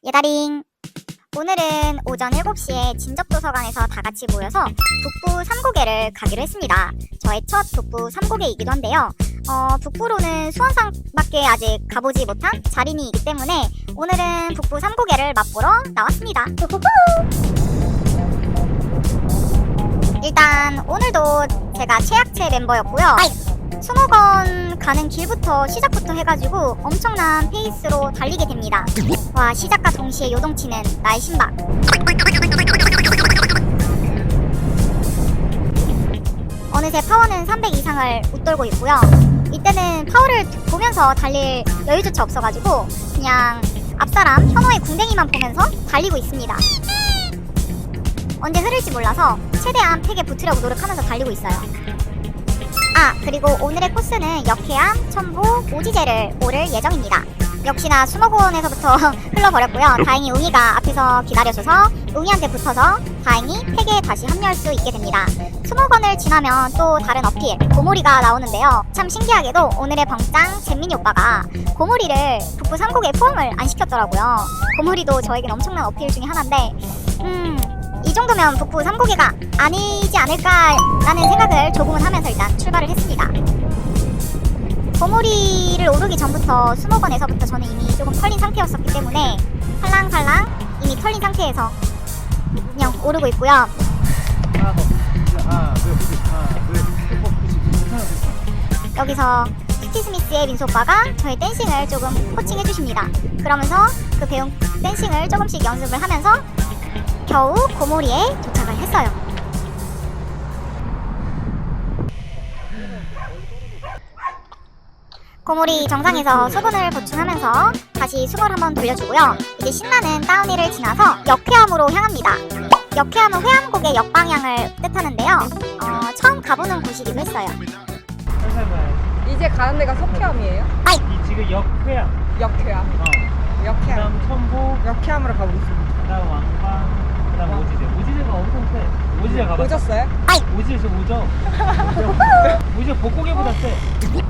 예다링! 오늘은 오전 7시에 진접도서관에서 다 같이 모여서 북부 3고개를 가기로 했습니다. 저의 첫 북부 3고개이기도 한데요. 북부로는 수원상밖에 아직 가보지 못한 자린이이기 때문에 오늘은 북부 3고개를 맛보러 나왔습니다. 일단 오늘도 제가 최약체 멤버였고요. 20권 가는 길부터 시작부터 해가지고 엄청난 페이스로 달리게 됩니다. 와, 시작과 동시에 요동치는 나의 심박. 어느새 파워는 300 이상을 웃돌고 있고요. 이때는 파워를 보면서 달릴 여유조차 없어가지고 그냥 앞사람 현호의 궁뎅이만 보면서 달리고 있습니다. 언제 흐를지 몰라서 최대한 팩에 붙으려고 노력하면서 달리고 있어요. 그리고 오늘의 코스는 역해암, 첨보, 오지제를 오를 예정입니다. 역시나 수목원에서부터 흘러버렸고요. 다행히 웅이가 앞에서 기다려줘서 웅이한테 붙어서 다행히 팩에 다시 합류할 수 있게 됩니다. 수목원을 지나면 또 다른 어필, 고모리가 나오는데요. 참 신기하게도 오늘의 방짱 잼민이 오빠가 고모리를 북부 3곡에 포함을 안 시켰더라고요. 고모리도 저에겐 엄청난 어필 중에 하나인데 이 정도면 북부 3고개가 아니지 않을까라는 생각을 조금은 하면서 일단 출발을 했습니다. 고모리를 오르기 전부터 수목원에서부터 저는 이미 조금 털린 상태였었기 때문에 살랑살랑 이미 털린 상태에서 그냥 오르고 있고요. 여기서 스티스미스의 민수 오빠가 저의 댄싱을 조금 코칭해 주십니다. 그러면서 그 배운 댄싱을 조금씩 연습을 하면서 겨우 고모리에 도착을 했어요. 고모리 정상에서 수분을 보충하면서 다시 숨을 한번 돌려주고요. 이제 신나는 다운힐을 지나서 역회암으로 향합니다. 역회암은 회암곡의 역방향을 뜻하는데요. 처음 가보는 곳이기도 했어요. 이제 가는 데가 석회암이에요? 이 지금 역회암. 역회암. 역회암. 그다음 첨보. 역회암으로 가보겠습니다. 그다음 왕방. 그다음 오지제. 오지제가 엄청 세. 오지제 가봤어? 오졌어요? 오지제 좀 오죠? 오지제 복고개보다 세.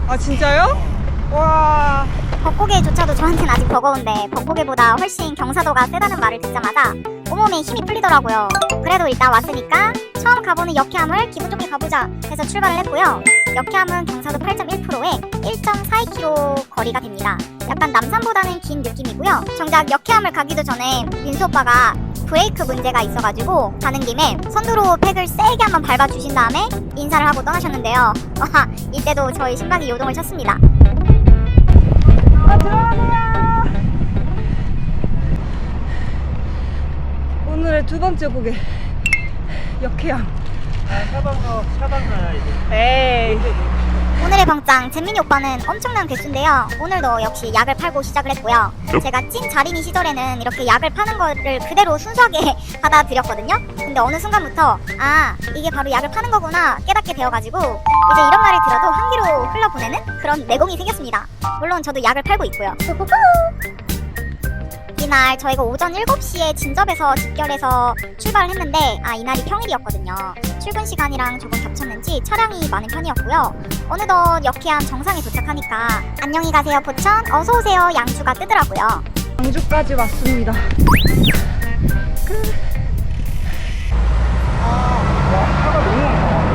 아 진짜요? 와. 벚고개조차도 저한테는 아직 버거운데 벚고개보다 훨씬 경사도가 세다는 말을 듣자마자 온몸에 힘이 풀리더라고요. 그래도 일단 왔으니까 처음 가보는 역해암을 기분 좋게 가보자 해서 출발을 했고요. 역해암은 경사도 8.1%에 1.42km 거리가 됩니다. 약간 남산보다는 긴 느낌이고요. 정작 역해암을 가기도 전에 민수 오빠가 브레이크 문제가 있어가지고 가는 김에 선두로 팩을 세게 한번 밟아주신 다음에 인사를 하고 떠나셨는데요. 이때도 저희 심박이 요동을 쳤습니다. 들어가세요. 오늘의 두 번째 고개 역해암. 샤방 나야 이제. 에이. 오늘의 방짱 잼민이 오빠는 엄청난 개수인데요. 오늘도 역시 약을 팔고 시작을 했고요. 제가 찐 자린이 시절에는 이렇게 약을 파는 거를 그대로 순수하게 받아들였거든요. 근데 어느 순간부터 이게 바로 약을 파는 거구나 깨닫게 되어가지고 이제 이런 말을 들어도 한 귀로 흘러보내는 그런 내공이 생겼습니다. 물론 저도 약을 팔고 있고요. 이날 저희가 오전 7시에 진접에서 집결해서 출발을 했는데 이날이 평일이었거든요. 출근 시간이랑 조금 겹쳤는지 차량이 많은 편이었고요. 어느덧 역해암 정상에 도착하니까 안녕히 가세요 포천 어서오세요 양주가 뜨더라고요. 광주까지 왔습니다. 차가 너무 많아.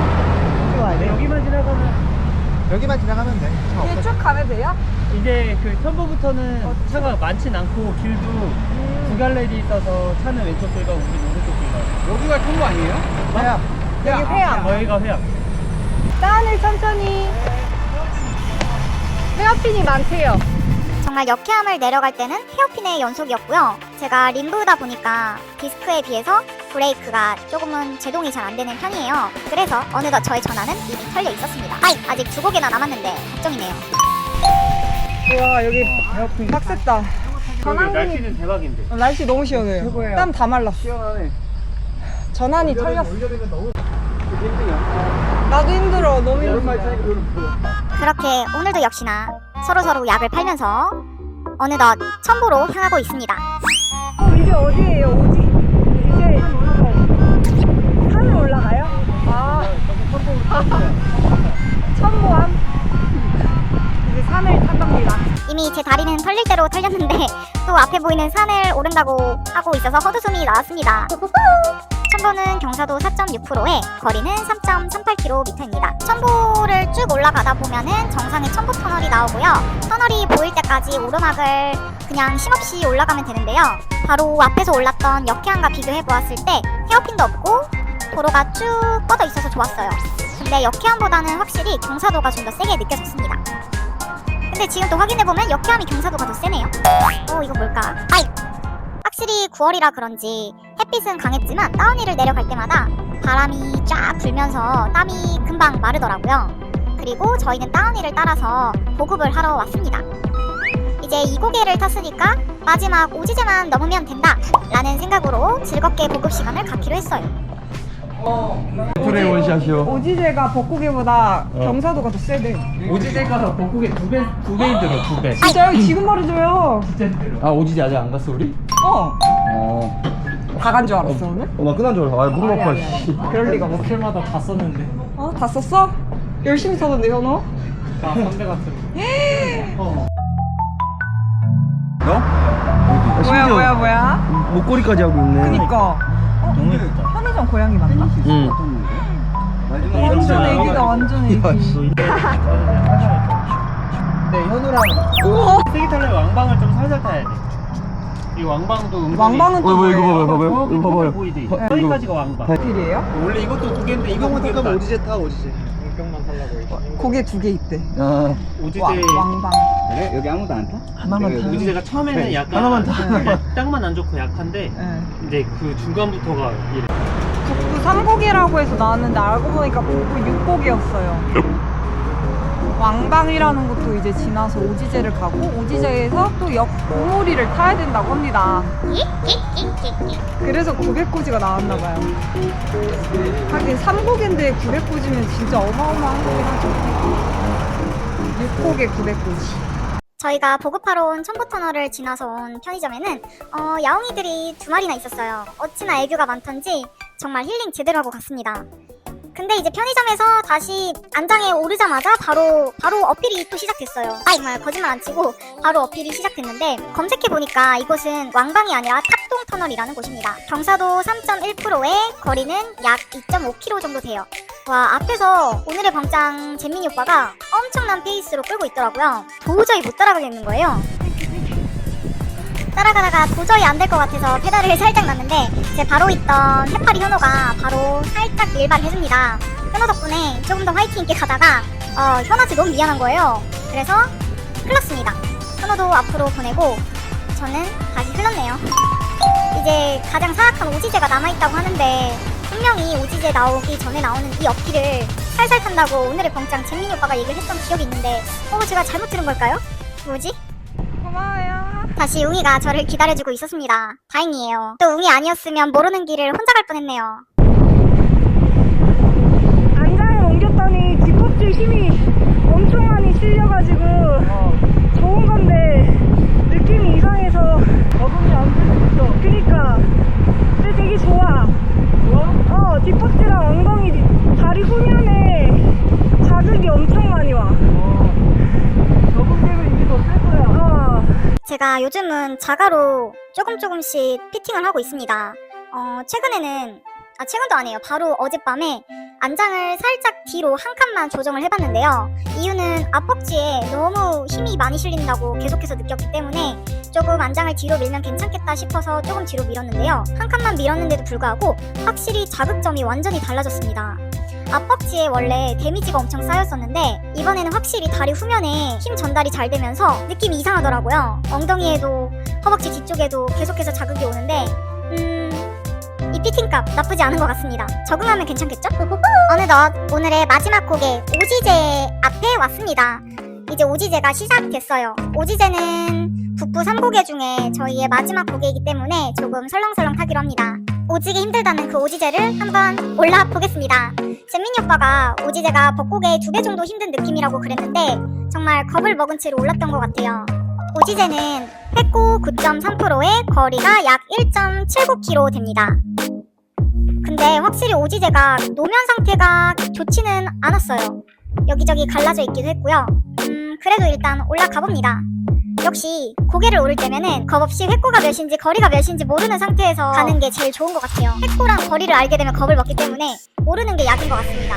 여기만 지나가면 돼. 차 이제 없어. 쭉 가면 돼요? 이제 그 첨보부터는 차가 많진 않고 길도 두 갈래리 있어서 차는 왼쪽 길가 우리 오른쪽 길가. 여기가 첨보 아니에요? 회암. 여기 회암. 여기가 회암. 다운을 천천히. 헤어핀이 많대요. 정말 역해암을 내려갈 때는 헤어핀의 연속이었고요. 제가 림브다 보니까 디스크에 비해서 브레이크가 조금은 제동이 잘 안 되는 편이에요. 그래서 어느덧 저의 전화는 이미 털려 있었습니다. 아직 2곡이나 남았는데 걱정이네요. 우와 여기 빡셌다. 여기 날씨는 대박인데. 날씨 너무 시원해요. 최고예요. 땀 다 말랐어. 시원하네. 전환이 털렸어. 올려되면 너무 힘들어. 나도 힘들어. 너무 여름말 힘들어. 타니까 별로 부러워. 그렇게 오늘도 역시나 서로서로 약을 팔면서 어느덧 첨보로 향하고 있습니다. 이제 어디예요? 이제 산을 올라가요? 첨보암. 이제 산을 탄답니다. 이미 제 다리는 털릴 대로 털렸는데 또 앞에 보이는 산을 오른다고 하고 있어서 헛웃음이 나왔습니다. 첨보는 경사도 4.6%에 거리는 3.38km입니다. 첨보를 쭉 올라가다 보면은 정상에 첨보 터널이 나오고요. 터널이 보일 때까지 오르막을 그냥 힘없이 올라가면 되는데요. 바로 앞에서 올랐던 역해안과 비교해 보았을 때 헤어핀도 없고 도로가 쭉 뻗어 있어서 좋았어요. 근데 역해안보다는 확실히 경사도가 좀 더 세게 느껴졌습니다. 근데 지금 또 확인해보면 역해안이 경사도가 더 세네요. 이거 뭘까? 아이! 확실히 9월이라 그런지 햇빛은 강했지만 다운힐을 내려갈 때마다 바람이 쫙 불면서 땀이 금방 마르더라고요. 그리고 저희는 다운힐을 따라서 보급을 하러 왔습니다. 이제 2고개를 탔으니까 마지막 오지제만 넘으면 된다 라는 생각으로 즐겁게 보급 시간을 갖기로 했어요. 프레 원샷이요. 오지제가 벚고개보다 경사도가 더 세대. 오지제가 벚고개 두 배 힘들어, 2배. 진짜요? 지금 말해줘요. 진짜 힘들어. 아, 오지제 아직 안 갔어, 우리? 다 간 줄 알았어 오늘? 나 끝난 줄 알았어. 무릎 아파. 그럴 리가 없어. 호텔마다 다 썼는데. 다 썼어? 열심히 사던데 현호? 나 선배 같은 거. 너? 뭐야? 목걸이까지 하고 있네. 그니까 너무 예쁘다. 편의점 고양이 맞나? 응. 완전 애기다 완전 애기. 네, 현우랑 세기 탈래 왕방을 좀 살살 타야 돼. 이 왕방도 은근히 왕방은 또 이거 뭐예요? 봐봐요. 이거 봐봐요. 보이지? 봐, 여기까지가 왕방. 길이에요? 원래 이것도 두 개인데 이거 못 타면 오지제 타, 오지제. 용병만 타려고 해. 고개 2개 있대. 오지제 왕방. 그래? 여기 아무도 안 타? 하나만 타. 오지제가 처음에는 그래, 약간 하나만 타. 땅만 안 좋고 약한데 이제 그 중간부터가 이래. 북부 3고개라고 해서 나왔는데 알고 보니까 북부 6고개였어요. 왕방이라는 것도 이제 지나서 오지제를 가고 오지제에서 또 역 오모리를 타야 된다고 합니다. 그래서 900고지가 나왔나봐요. 하긴 3고개인데 900고지면 진짜 어마어마한 거긴 하죠. 6고개 900고지. 저희가 보급하러 온 첨보터널을 지나서 온 편의점에는 야옹이들이 2마리나 있었어요. 어찌나 애교가 많던지 정말 힐링 제대로 하고 갔습니다. 근데 이제 편의점에서 다시 안장에 오르자마자 바로 어필이 또 시작됐어요. 정말 거짓말 안 치고 바로 어필이 시작됐는데 검색해보니까 이곳은 왕방이 아니라 탑동터널이라는 곳입니다. 경사도 3.1%에 거리는 약 2.5km 정도 돼요. 와, 앞에서 오늘의 방장 잼민이 오빠가 엄청난 페이스로 끌고 있더라고요. 도저히 못 따라가겠는 거예요. 따라가다가 도저히 안 될 것 같아서 페달을 살짝 놨는데 제 바로 있던 해파리 현호가 바로 살짝 일발해줍니다. 현호 덕분에 조금 더 화이팅 있게 가다가 현호한테 너무 미안한 거예요. 그래서 흘렀습니다. 현호도 앞으로 보내고 저는 다시 흘렀네요. 이제 가장 사악한 오지제가 남아있다고 하는데 분명히 오지제 나오기 전에 나오는 이 어필을 살살 탄다고 오늘의 병장 잼민이 오빠가 얘기를 했던 기억이 있는데 제가 잘못 들은 걸까요? 뭐지? 고마워요. 다시 웅이가 저를 기다려주고 있었습니다. 다행이에요. 또 웅이 아니었으면 모르는 길을 혼자 갈 뻔했네요. 안장을 옮겼더니 뒷껍질 힘이 엄청 많이 실려가지고 좋은 건데 느낌이 이상해서 적응이 안 됐어. 그니까 근데 되게 좋아. 뒷껍질랑 엉덩이 다리 후면에 자극이 엄청 많이 와. 적응되면 이게 더 셀 거야. 제가 요즘은 자가로 조금씩 피팅을 하고 있습니다. 최근도 아니에요. 바로 어젯밤에 안장을 살짝 뒤로 한 칸만 조정을 해봤는데요. 이유는 앞벅지에 너무 힘이 많이 실린다고 계속해서 느꼈기 때문에 조금 안장을 뒤로 밀면 괜찮겠다 싶어서 조금 뒤로 밀었는데요. 한 칸만 밀었는데도 불구하고 확실히 자극점이 완전히 달라졌습니다. 앞벅지에 원래 데미지가 엄청 쌓였었는데 이번에는 확실히 다리 후면에 힘 전달이 잘 되면서 느낌이 이상하더라고요. 엉덩이에도 허벅지 뒤쪽에도 계속해서 자극이 오는데 이 피팅값 나쁘지 않은 것 같습니다. 적응하면 괜찮겠죠? 어느덧 오늘의 마지막 고개 오지제 앞에 왔습니다. 이제 오지제가 시작됐어요. 오지제는 북부 3고개 중에 저희의 마지막 고개이기 때문에 조금 설렁설렁 타기로 합니다. 오지게 힘들다는 그 오지제를 한번 올라 보겠습니다. 잼민이 오빠가 오지제가 벚고개 2배 정도 힘든 느낌이라고 그랬는데 정말 겁을 먹은 채로 올랐던 것 같아요. 오지제는 획고 9.3%에 거리가 약 1.79km 됩니다. 근데 확실히 오지제가 노면 상태가 좋지는 않았어요. 여기저기 갈라져 있기도 했고요. 그래도 일단 올라가 봅니다. 역시 고개를 오를 때면은 겁없이 획고가 몇인지 거리가 몇인지 모르는 상태에서 가는 게 제일 좋은 것 같아요. 획고랑 거리를 알게 되면 겁을 먹기 때문에 모르는 게 약인 것 같습니다.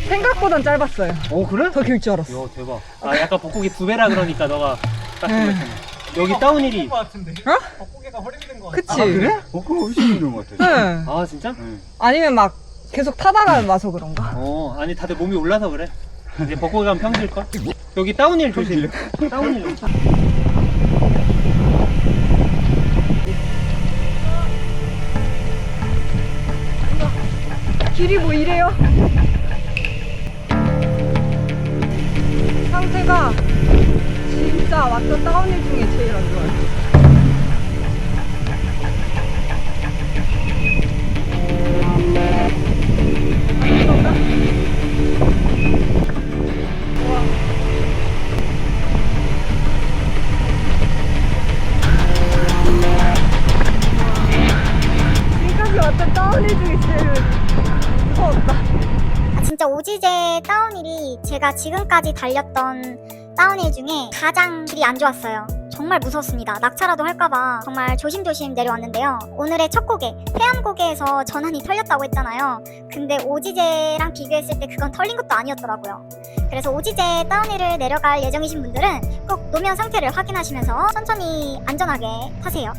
생각보단 짧았어요. 그래? 더 길 줄 알았어. 야 대박. 아 약간 벚고기 2배라 그러니까 너가 딱 생각했네. 여기 다운힐이 그치? 아, 그래? 그거 훨씬 힘든 것 같아. 응. 아 진짜? 아니면 막 계속 타다가 와서 그런가? 아니 다들 몸이 올라서 그래. 이제 벚고기 가면 평질걸? 여기 다운힐 조심. 다운힐. 길이 뭐 이래요? 상태가 진짜 왔던 다운힐 중에 제일 안 좋아요. 지금까지 왔던 다운힐 중에 제일 무서웠다. 진짜 오지제 다운힐이 제가 지금까지 달렸던 다운힐 중에 가장 길이 안 좋았어요. 정말 무서웠습니다. 낙차라도 할까봐 정말 조심조심 내려왔는데요. 오늘의 첫 고개, 폐암고개에서 전환이 털렸다고 했잖아요. 근데 오지제랑 비교했을 때 그건 털린 것도 아니었더라고요. 그래서 오지제 다운힐을 내려갈 예정이신 분들은 꼭 노면 상태를 확인하시면서 천천히 안전하게 타세요.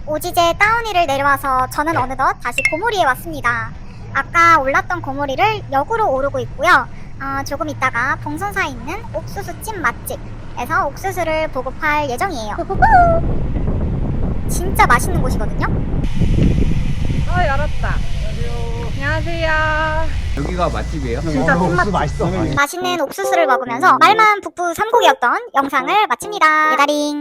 오지제 다운힐을 내려와서 저는 어느덧 다시 고모리에 왔습니다. 아까 올랐던 고모리를 역으로 오르고 있고요. 조금 있다가 봉선사에 있는 옥수수집 맛집에서 옥수수를 보급할 예정이에요. 진짜 맛있는 곳이거든요. 열었다. 안녕하세요. 여기가 맛집이에요? 진짜 찐맛집. 맛있어. 맛있는 옥수수를 먹으면서 말만 북부 3곡이었던 영상을 마칩니다. 예다링.